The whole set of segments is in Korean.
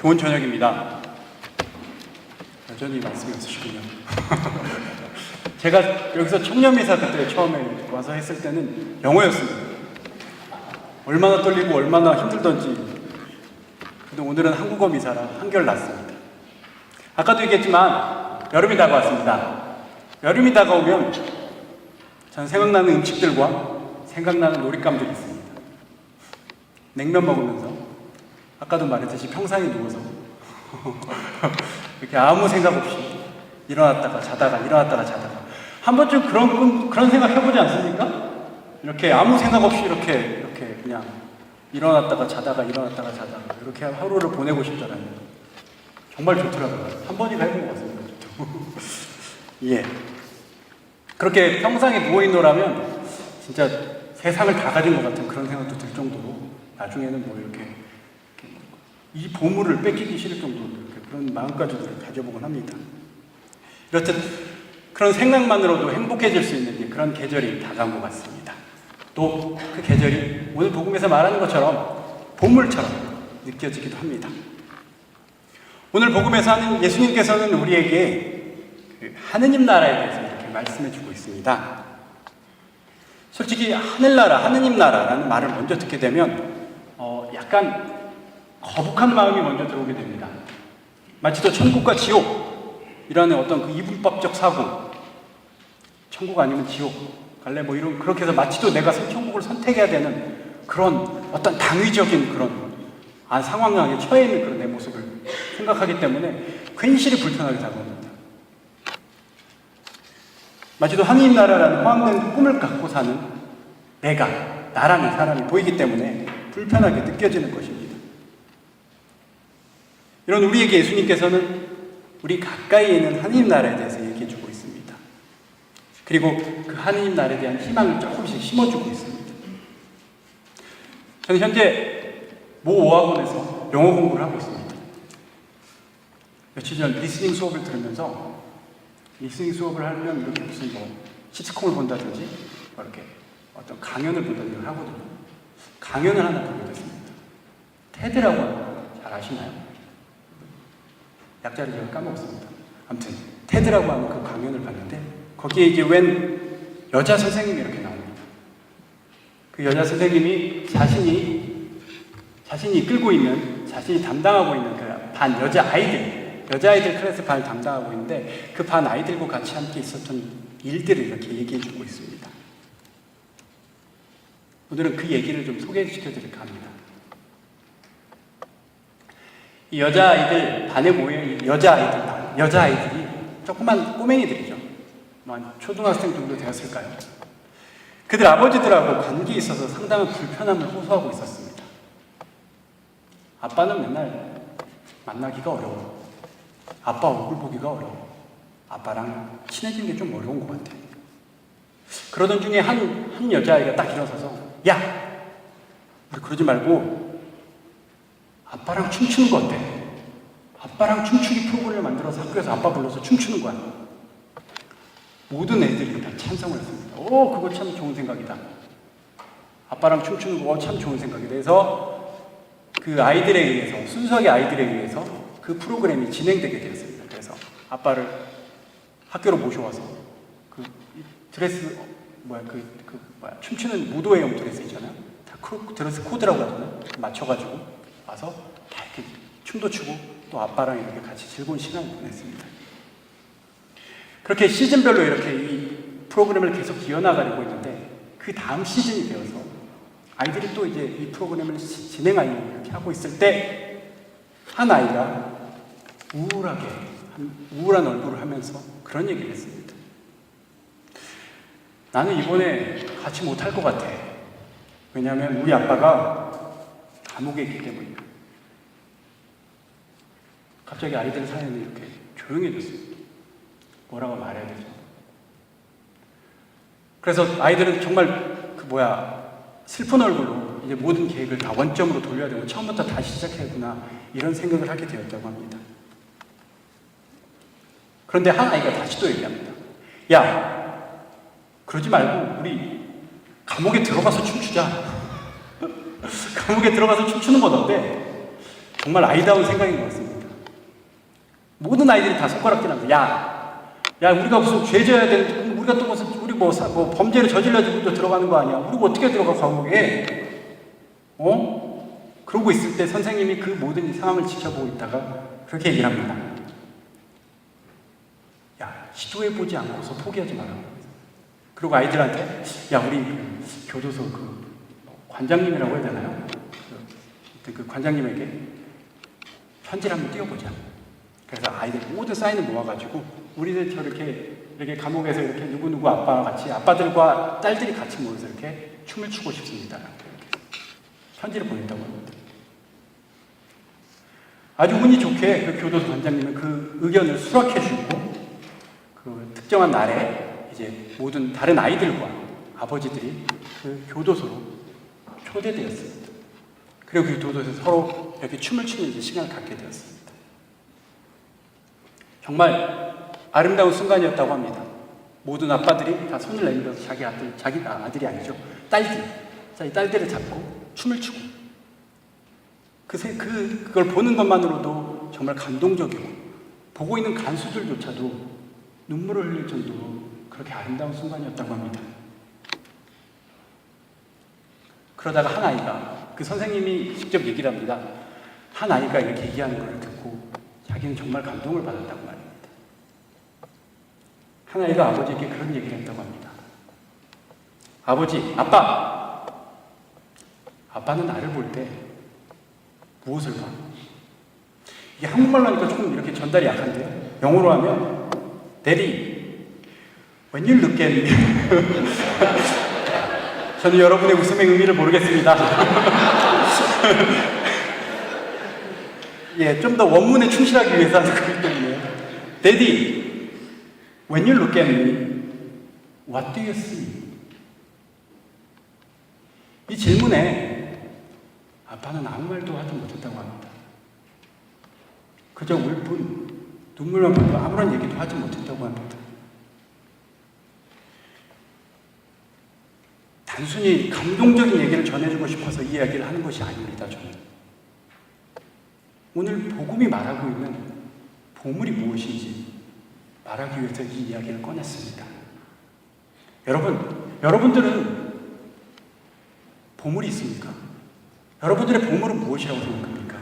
좋은 저녁입니다. 여전히 말씀이 없으시군요. 제가 여기서 청년미사 그때 처음에 와서 했을 때는 영어였습니다. 얼마나 떨리고 얼마나 힘들던지. 근데 오늘은 한국어 미사라 한결 낫습니다. 아까도 얘기했지만 여름이 다가왔습니다. 여름이 다가오면 전 생각나는 음식들과 생각나는 놀잇감들이 있습니다. 냉면 먹으면서 아까도 말했듯이 평상에 누워서 이렇게 아무 생각 없이 일어났다가 자다가 일어났다가 자다가 한 번쯤 그런 생각 해보지 않습니까? 이렇게 아무 생각 없이 이렇게 그냥 일어났다가 자다가 일어났다가 자다가 이렇게 하루를 보내고 싶잖아요. 정말 좋더라고요. 한 번이나 해본 것 같습니다. 예. 그렇게 평상에 누워있노라면 진짜 세상을 다 가진 것 같은 그런 생각도 들 정도로 나중에는 뭐 이렇게 이 보물을 뺏기기 싫을 정도로 그런 마음가짐을 가져보곤 합니다. 이렇듯 그런 생각만으로도 행복해질 수 있는 그런 계절이 다가온 것 같습니다. 또 그 계절이 오늘 복음에서 말하는 것처럼 보물처럼 느껴지기도 합니다. 오늘 복음에서 하는 예수님께서는 우리에게 하느님 나라에 대해서 이렇게 말씀해 주고 있습니다. 솔직히 하늘나라, 하느님 나라라는 말을 먼저 듣게 되면 약간 거북한 마음이 먼저 들어오게 됩니다. 마치 또 천국과 지옥이라는 어떤 그 이분법적 사고, 천국 아니면 지옥 갈래 뭐 이런, 그렇게 해서 마치 또 내가 천국을 선택해야 되는 그런 어떤 당위적인 그런 상황에 처해 있는 그런 내 모습을 생각하기 때문에 괜시리 불편하게 다가옵니다. 마치도 하느님 나라라는 허황된 꿈을 갖고 사는 나라는 사람이 보이기 때문에 불편하게 느껴지는 것입니다. 이런 우리에게 예수님께서는 우리 가까이에 있는 하느님 나라에 대해서 얘기해 주고 있습니다. 그리고 그 하느님 나라에 대한 희망을 조금씩 심어주고 있습니다. 저는 현재 모 어학원에서 영어 공부를 하고 있습니다. 며칠 전 리스닝 수업을 들으면서 리스닝 수업을 하면 이렇게 무슨 뭐 시트콤을 본다든지 이렇게 어떤 강연을 본다든지 하거든요. 강연을 하나 보게 됐습니다. 테드라고 하는 거 잘 아시나요? 약자를 제가 까먹었습니다. 아무튼 테드라고 하는 그 강연을 봤는데 거기에 이제 웬 여자 선생님이 이렇게 나옵니다. 그 여자 선생님이 자신이 이끌고 있는, 자신이 담당하고 있는 그 반 여자아이들 클래스 반을 담당하고 있는데 그 반 아이들과 같이 함께 있었던 일들을 이렇게 얘기해 주고 있습니다. 오늘은 그 얘기를 좀 소개시켜 드릴까 합니다. 이 여자아이들 반에 모여있는 여자아이들이 조그만 꼬맹이들이죠. 한 초등학생 정도 되었을까요? 그들 아버지들하고 관계에 있어서 상당한 불편함을 호소하고 있었습니다. 아빠는 맨날 만나기가 어려워. 아빠 얼굴 보기가 어려워. 아빠랑 친해지는 게 좀 어려운 것 같아. 그러던 중에 한 여자아이가 딱 일어서서 야! 우리 그러지 말고 아빠랑 춤추는 거 어때? 아빠랑 춤추기 프로그램을 만들어서 학교에서 아빠 불러서 춤추는 거야. 모든 애들이 다 찬성을 했습니다. 그거 참 좋은 생각이다. 아빠랑 춤추는 거 참 좋은 생각이다. 그래서 그 아이들에 의해서, 순수하게 아이들에 의해서 그 프로그램이 진행되게 되었습니다. 그래서 아빠를 학교로 모셔와서 그 드레스, 춤추는 무도회용 드레스 있잖아요. 다 드레스 코드라고 하잖아요. 맞춰가지고 와서 다 이렇게 춤도 추고 또 아빠랑 이렇게 같이 즐거운 시간을 보냈습니다. 그렇게 시즌별로 이렇게 이 프로그램을 계속 이어나가려고 했는데 그 다음 시즌이 되어서 아이들이 또 이제 이 프로그램을 진행하려고 이렇게 하고 있을 때 한 아이가 우울한 얼굴을 하면서 그런 얘기를 했습니다. 나는 이번에 같이 못할 것 같아. 왜냐하면 우리 아빠가 감옥에 있기 때문이야. 갑자기 아이들 사연이 이렇게 조용해졌어요. 뭐라고 말해야 되죠? 그래서 아이들은 정말 슬픈 얼굴로 이제 모든 계획을 다 원점으로 돌려야 되고 처음부터 다시 시작해야구나 이런 생각을 하게 되었다고 합니다. 그런데 한 아이가 다시 또 얘기합니다. 야, 그러지 말고 우리 감옥에 들어가서 춤추자. 감옥에 들어가서 춤추는 건 어때? 정말 아이다운 생각인 것 같습니다. 모든 아이들이 다 손가락질합니다. 야, 우리가 무슨 죄 져야 되는데, 우리가 또 무슨, 우리 뭐 범죄를 저질러주고 또 들어가는 거 아니야. 우리가 어떻게 들어가, 감옥에? 그러고 있을 때 선생님이 그 모든 이 상황을 지켜보고 있다가 그렇게 얘기를 합니다. 야, 시도해보지 않고서 포기하지 마라. 그리고 아이들한테, 야, 우리 교도소 관장님이라고 해야 되나요? 그 관장님에게 편지를 한번 띄워보자. 그래서 아이들 모든 사인을 모아가지고 우리들 이렇게 감옥에서 이렇게 누구누구 아빠와 같이 아빠들과 딸들이 같이 모여서 이렇게 춤을 추고 싶습니다. 이렇게 편지를 보냈다고 합니다. 아주 운이 좋게 그 교도소 관장님은 그 의견을 수락해주고 그 특정한 날에 이제 모든 다른 아이들과 아버지들이 그 교도소로 초대되었습니다. 그리고 그 교도소에서 서로 이렇게 춤을 추는 이제 시간을 갖게 되었습니다. 정말 아름다운 순간이었다고 합니다. 모든 아빠들이 다 손을 내밀어서 자기 아들이 아니죠. 딸들을 잡고 춤을 추고 그걸 보는 것만으로도 정말 감동적이고 보고 있는 간수들조차도 눈물을 흘릴 정도로 그렇게 아름다운 순간이었다고 합니다. 그러다가 한 아이가 그 선생님이 직접 얘기를 합니다. 한 아이가 이렇게 얘기하는 걸 듣고 자기는 정말 감동을 받았다고 말입니다. 한 아이가 아버지에게 그런 얘기를 했다고 합니다. 아버지, 아빠는 나를 볼 때 무엇을 봐? 이게 한국말로 하니까 조금 이렇게 전달이 약한데요. 영어로 하면 Daddy, when you look at me 저는 여러분의 웃음의 의미를 모르겠습니다. 예, 좀 더 원문에 충실하기 위해서 하는 거기 때문에 Daddy, when you look at me, what do you see? 이 질문에 아빠는 아무 말도 하지 못했다고 합니다. 그저 울 뿐, 눈물만 보고 아무런 얘기도 하지 못했다고 합니다. 단순히 감동적인 얘기를 전해주고 싶어서 이 이야기를 하는 것이 아닙니다, 저는. 오늘 복음이 말하고 있는 보물이 무엇인지 말하기 위해서 이 이야기를 꺼냈습니다. 여러분들은 보물이 있습니까? 여러분들의 보물은 무엇이라고 생각합니까?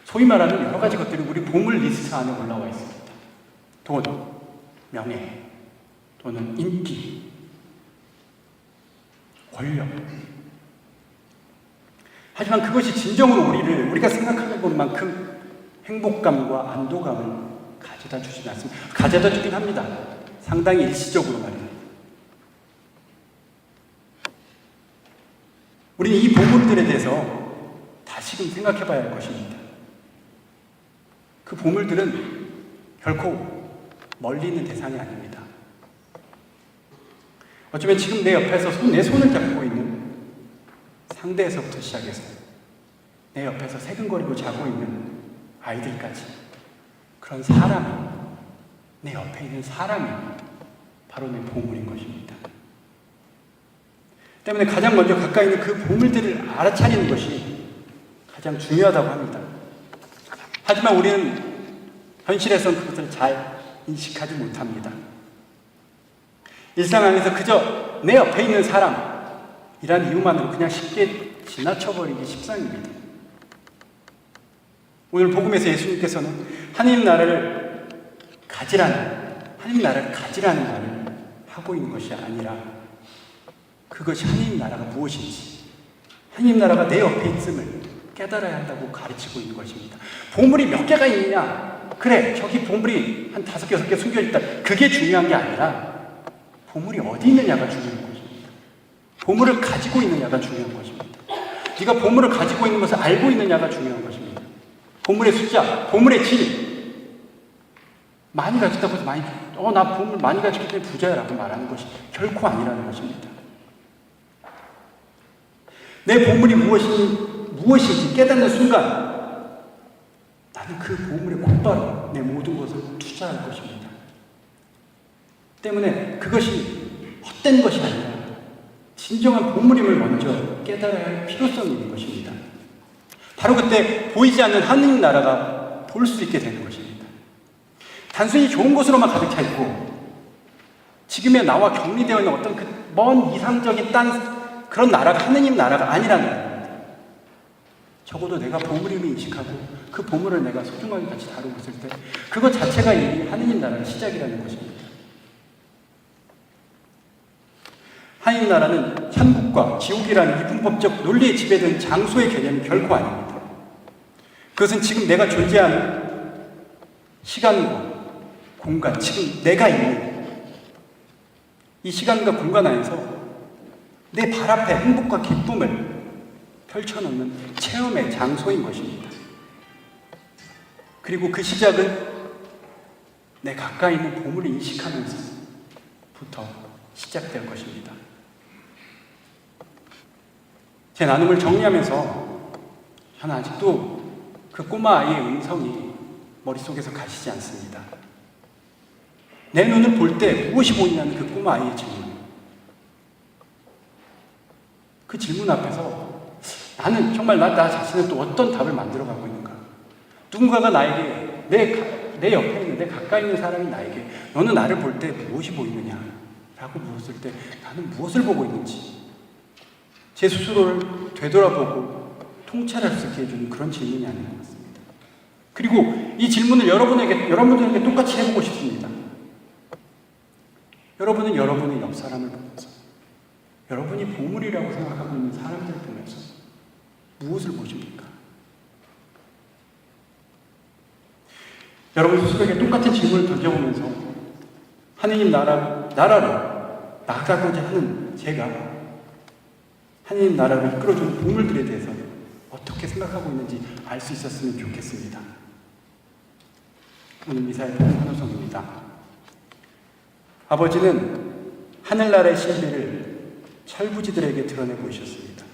소위 말하는 여러 가지 것들이 우리 보물 리스트 안에 올라와 있습니다. 돈, 명예, 또는 인기, 권력. 하지만 그것이 진정으로 우리가 생각하는 것만큼 행복감과 안도감을 가져다 주진 않습니다. 가져다 주긴 합니다. 상당히 일시적으로 말입니다. 우리는 이 보물들에 대해서 다시금 생각해 봐야 할 것입니다. 그 보물들은 결코 멀리 있는 대상이 아닙니다. 어쩌면 지금 내 옆에서 내 손을 잡고 있는 상대에서부터 시작해서 내 옆에서 새근거리고 자고 있는 아이들까지 그런 사람이, 내 옆에 있는 사람이 바로 내 보물인 것입니다. 때문에 가장 먼저 가까이 있는 그 보물들을 알아차리는 것이 가장 중요하다고 합니다. 하지만 우리는 현실에서는 그것을 잘 인식하지 못합니다. 일상 안에서 그저 내 옆에 있는 사람이란 이유만으로 그냥 쉽게 지나쳐버리기 십상입니다. 오늘 복음에서 예수님께서는 하나님 나라를 가지라는 말을 하고 있는 것이 아니라 그것이 하나님 나라가 무엇인지, 하나님 나라가 내 옆에 있음을 깨달아야 한다고 가르치고 있는 것입니다. 보물이 몇 개가 있느냐? 그래, 저기 보물이 한 5개, 6개 숨겨있다. 그게 중요한 게 아니라 보물이 어디 있느냐가 중요한 것입니다. 보물을 가지고 있느냐가 중요한 것입니다. 네가 보물을 가지고 있는 것을 알고 있느냐가 중요한 것입니다. 보물의 숫자, 보물의 질. 많이 가졌다고 해서 나 보물 많이 가졌기 때문에 부자야라고 말하는 것이 결코 아니라는 것입니다. 내 보물이 무엇인지 깨닫는 순간 나는 그 보물에 곧바로 내 모든 것을 투자할 것입니다. 때문에 그것이 헛된 것이 아니라 진정한 보물임을 먼저 깨달아야 할 필요성이 있는 것입니다. 바로 그때 보이지 않는 하느님 나라가 볼 수 있게 되는 것입니다. 단순히 좋은 것으로만 가득 차 있고 지금의 나와 격리되어 있는 어떤 그 먼 이상적인 그런 나라가 하느님 나라가 아니라는 겁니다. 적어도 내가 보물임을 인식하고 그 보물을 내가 소중하게 같이 다루고 있을 때 그것 자체가 이미 하느님 나라의 시작이라는 것입니다. 하느님 나라는 천국과 지옥이라는 이분법적 논리에 지배된 장소의 개념이 결코 아닙니다. 그것은 지금 내가 존재하는 시간과 공간, 지금 내가 있는 이 시간과 공간 안에서 내 발 앞에 행복과 기쁨을 펼쳐놓는 체험의 장소인 것입니다. 그리고 그 시작은 내 가까이 있는 보물을 인식하면서부터 시작될 것입니다. 제 나눔을 정리하면서 저는 아직도 그 꼬마 아이의 음성이 머릿속에서 가시지 않습니다. 내 눈을 볼 때 무엇이 보이냐는 그 꼬마 아이의 질문. 그 질문 앞에서 나는 정말 나 자신은 또 어떤 답을 만들어가고 있는가? 누군가가 나에게 내 옆에 있는 내 가까이 있는 사람이 나에게 너는 나를 볼 때 무엇이 보이느냐? 라고 물었을 때 나는 무엇을 보고 있는지 제 스스로를 되돌아보고 통찰할 수 있게 해주는 그런 질문이 아닌 것 같습니다. 그리고 이 질문을 여러분들에게 똑같이 해보고 싶습니다. 여러분은 여러분의 옆 사람을 보면서 여러분이 보물이라고 생각하고 있는 사람들을 보면서 무엇을 보십니까? 여러분 스스로에게 똑같은 질문을 던져보면서 하느님 나라로 나아가고자 하는 제가 하느님 나라를 이끌어주는 보물들에 대해서 어떻게 생각하고 있는지 알 수 있었으면 좋겠습니다. 오늘 미사의 한호성입니다. 아버지는 하늘나라의 신비를 철부지들에게 드러내 보이셨습니다.